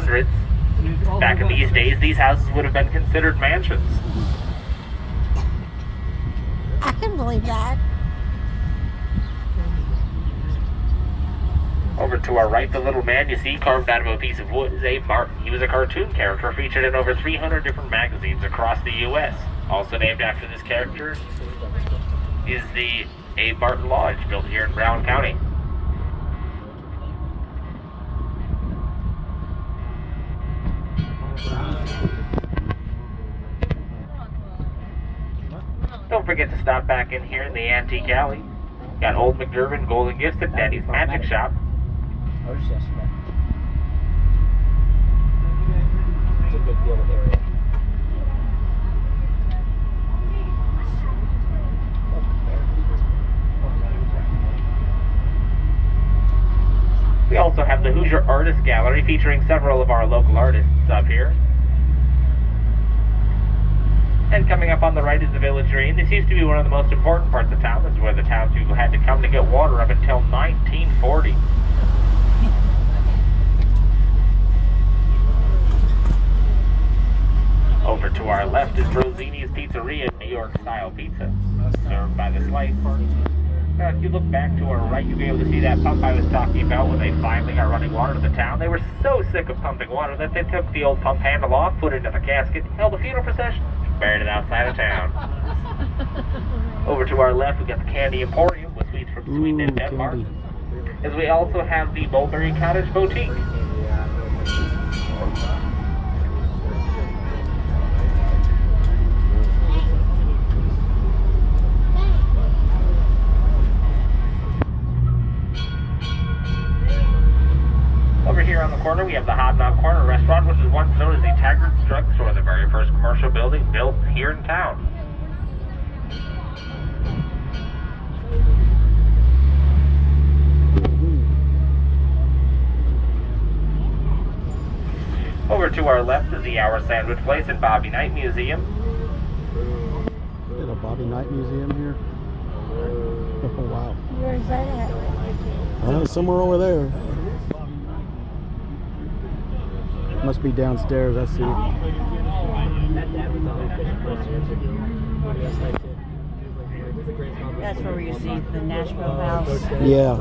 1800s. Back in these days, these houses would have been considered mansions. I can believe that. Over to our right, the little man you see carved out of a piece of wood is Abe Martin. He was a cartoon character featured in over 300 different magazines across the U.S. Also named after this character is the Abe Martin Lodge, built here in Brown County. Don't forget to stop back in here in the Antique Alley. Got Old McDermott Golden Gifts at Daddy's Magic Shop. It's a good deal with area. We also have the Hoosier Artist Gallery featuring several of our local artists up here. And coming up on the right is the Village Drain. This used to be one of the most important parts of town. This is where the townspeople had to come to get water up until 1940. Over to our left is Rosini's Pizzeria, New York-style pizza, served by the slice. Now, if you look back to our right, you'll be able to see that pump I was talking about when they finally got running water to the town. They were so sick of pumping water that they took the old pump handle off, put it in the casket, held a funeral procession, buried it outside of town. Over to our left, we got the Candy Emporium with sweets from Sweet and Denmark. As we also have the Mulberry Cottage Boutique. Over here on the corner, we have the Hobnob Corner Restaurant, which was once known as the Taggart's Drug Store, the very first commercial building built here in town. Over to our left is the Hour Sandwich Place and Bobby Knight Museum. Got a Bobby Knight Museum here. Oh wow. Where's that at? Somewhere over there. Must be downstairs, I see it. That's where we used to see the Nashville house. Yeah.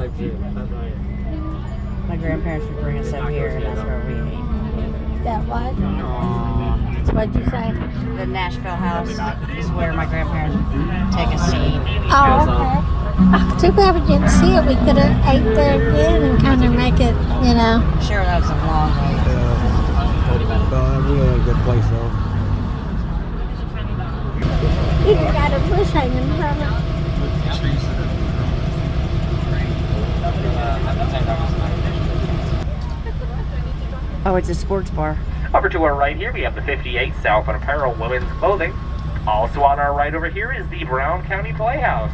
My grandparents would bring us up here, and that's where we ate. That what? What'd you say? The Nashville house is where my grandparents would take us to eat. Oh, okay. Oh, too bad we didn't see it. We could have ate there again and kind of make it, you know. I'm sure that was a long way. We had a good place though. Even got a bush hanging from it. Oh, it's a sports bar. Over to our right here, we have the 58 South and Apparel Women's Clothing. Also on our right over here is the Brown County Playhouse.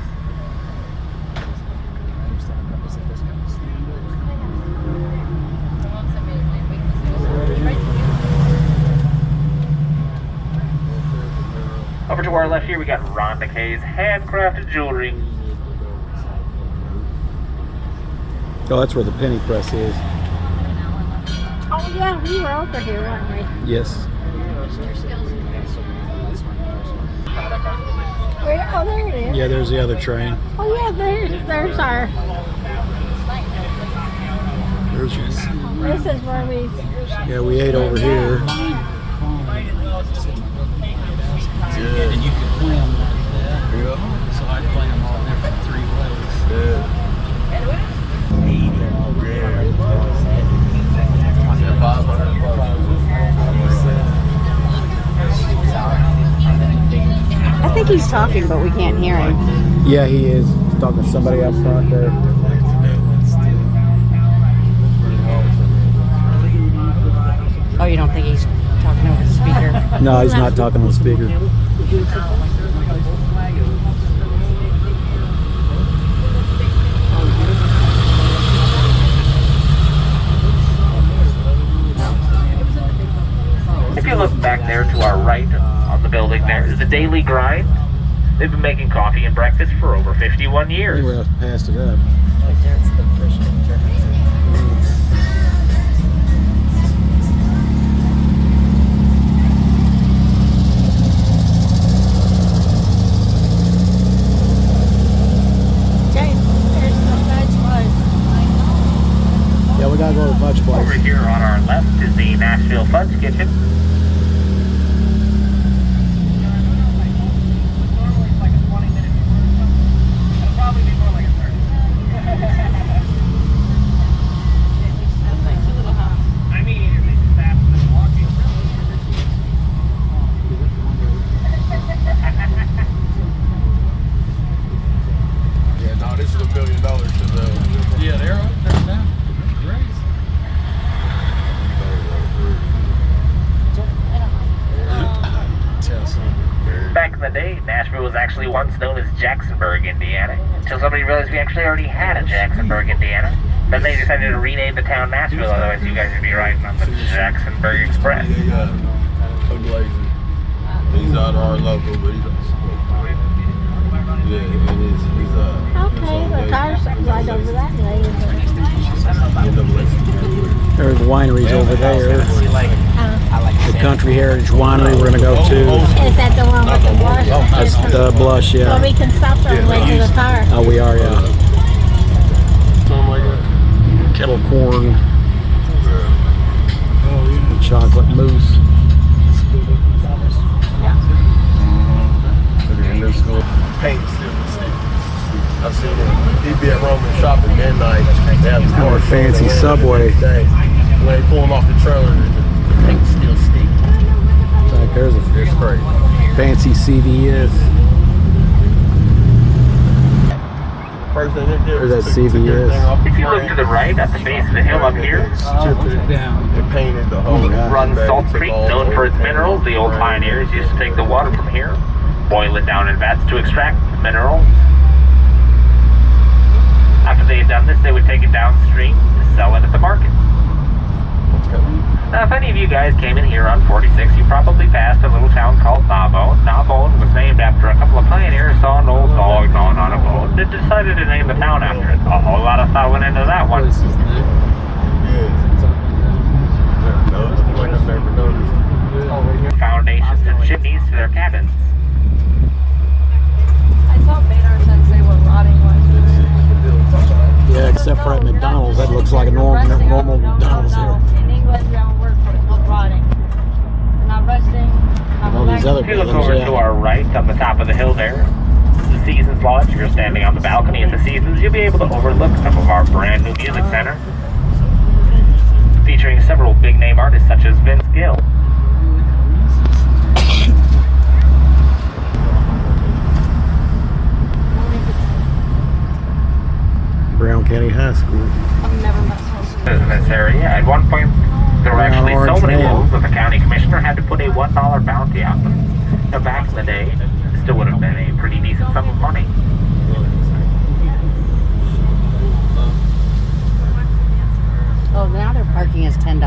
Over to our left here, we got Rhonda Kay's Handcrafted Jewelry. Oh, that's where the penny press is. Oh, yeah, we were over here, weren't we? Yes. Where, oh, there it is. Yeah, there's the other train. Oh, yeah, there's our... There's This is where we... Yeah, we ate over here. And you can play them like that. Yeah. So I'd play them all different 3 ways. Yeah. I think he's talking, but we can't hear him. Yeah, he is. He's talking to somebody out front there. Oh, you don't think he's talking over the speaker? No, he's not talking on the speaker. If you look back there to our right on the building, there is the Daily Grind. They've been making coffee and breakfast for over 51 years. Anywhere else passed it up. Over here on our left is the Nashville Fudge Kitchen. Yeah, no, this is $1 million to the. Yeah, they're up there now. Great. Back in the day, Nashville was actually once known as Jacksonburg, Indiana, until somebody realized we actually already had a Jacksonburg, Indiana. Then they decided to rename the town Nashville, otherwise you guys would be riding on the Jacksonburg Express. Yeah, Blazing. He's out our local, but he's Okay, the car's right over that way. There's wineries over there. The Country Heritage Winery we're gonna go to. Is that the one with the blush? That's the blush, Well, yeah. we can stop on the way to the car. Oh, we are, yeah. Something like that. Kettle corn, chocolate mousse. In this school, paint still the stick. I've seen it. He'd be at Roman shopping midnight. They have his Or a car fancy stolen Subway. When they pulling off the trailer, the paint still stick. It's like there's a It's crazy. fancy CVS. First thing they did There's was that took everything CVS. off the If you look frame, to the right at the base of the hill up here, stripped it Down. and painted the whole. Oh, yeah. runs thing. Salt Took Creek, all known for its paint minerals. The old frame. pioneers used to take the water from here, boil it down in vats to extract the minerals. After they had done this, they would take it downstream to sell it at the market. Now, if any of you guys came in here on 46, you probably passed a little town called Gnawbone. Gnawbone was named after a couple of pioneers saw an old dog gnawing on a bone and decided to name the town after it. A whole lot of thought went into that one. This is new. Yeah. Never noticed. Like I've never noticed. Foundations and chimneys to their cabins. I thought Maynard said they were rotting like Yeah, except for at McDonald's. That looks like a normal McDonald's here. In English, we don't work for it. It's rotting. They're not rusting. All these other If you look buildings, over yeah. to our right on the top of the hill there, the Seasons Lodge. If you're standing on the balcony at the Seasons, you'll be able to overlook some of our brand new music center, featuring several big name artists such as Vince Gill. Brown County High School. I've never met someone. In this area, at one point, there were actually so Orange many man. wolves that the county commissioner had to put a $1 bounty on them. Now, back in the day, it still would have been a pretty decent sum of money. Oh, now their parking is $10.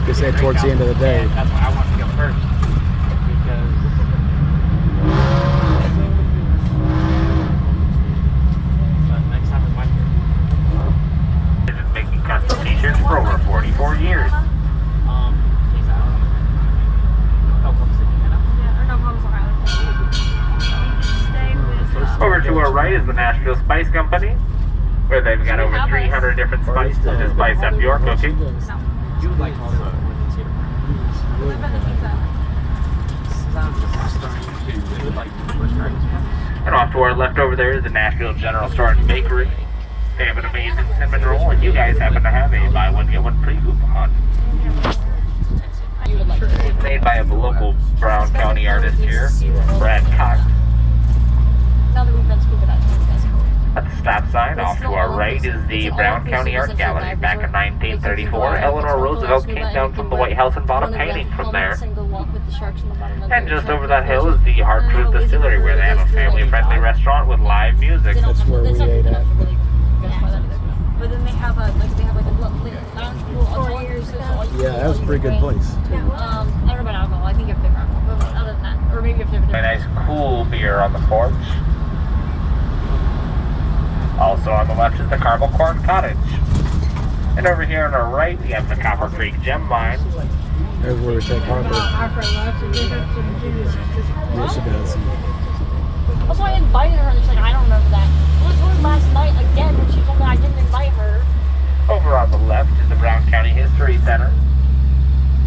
Guess that towards the end of the day. That's why I want to go first. Because next time it might be. They've been making custom t-shirts for over 44 years. Over to our right is the Nashville Spice Company, where they've got over 300 different spices to spice up your cooking. You would like to And off to our left over there is the Nashville General Store and Bakery. They have an amazing cinnamon roll, and you guys happen to have a buy one get one free coupon. It's made by a local Brown County artist here, Brad Cox. Now that we've been scuba diving, that's cool. At the stop sign, off to our right is the Brown County Art Gallery. Back in 1934, Eleanor Roosevelt came down from the White House and bought a painting from there. And just over that hill is the Hard Truth Distillery, where they have a family-friendly restaurant with live music. That's where we ate at. But then they have a lounge pool. 4 years ago. Yeah, that was a pretty good place. I don't know about alcohol. I think you have to pay for alcohol. But other than that, or maybe you have to A nice cool beer on the porch. Also on the left is the Caramel Corn Cottage. And over here on our right, we have the Copper Creek Gem Mine. There's where we take Harper. Harper loves to do Yes, it does. Also, I invited her, and she's like, I don't remember that. was hers last night again when she told me I didn't invite her. Over on the left is the Brown County History Center.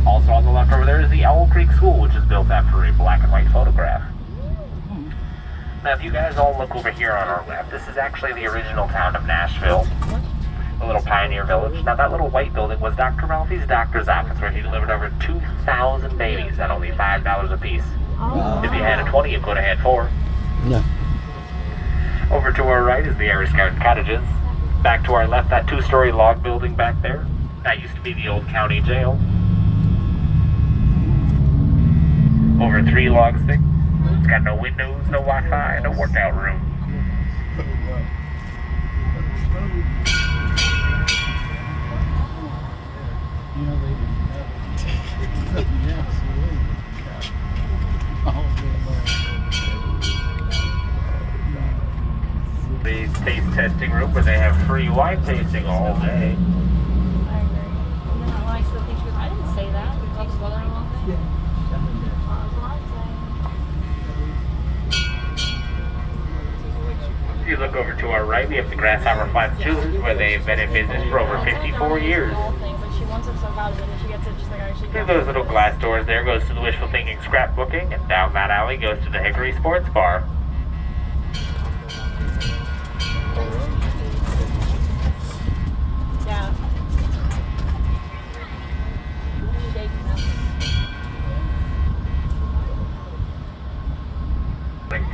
Also on the left over there is the Owl Creek School, which is built after a black and white photograph. Now, if you guys all look over here on our left, this is actually the original town of Nashville, a little pioneer village. Now, that little white building was Dr. Ralphie's doctor's office, where he delivered over 2,000 babies at only $5 a piece. If you had a 20, you could have had 4. Yeah. Over to our right is the Irish Garden Cottages. Back to our left, that 2-story log building back there. That used to be the old county jail. Over 3 logs thick. It's got no windows, no Wi-Fi, no workout room. You know, they didn't know. Yeah, absolutely. The taste testing room where they have free wine tasting all day. I agree. And then I still think she goes, I didn't say that. We talked about it all day. If you look over to our right, we have the Grasshopper Flats Jewelers, where they've been in business for over 54 years. She wants it so bad that she gets it just like I actually Through those little glass doors there goes to the Wishful Thinking Scrapbooking, and down that alley goes to the Hickory Sports Bar. Yeah.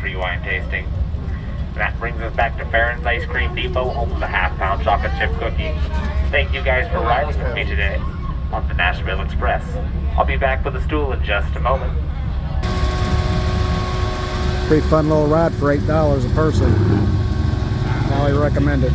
Free wine tasting. And that brings us back to Farron's Ice Cream Depot, home of the half-pound chocolate chip cookie. Thank you guys for riding with me today on the Nashville Express. I'll be back with a stool in just a moment. Pretty fun little ride for $8 a person. Highly recommend it.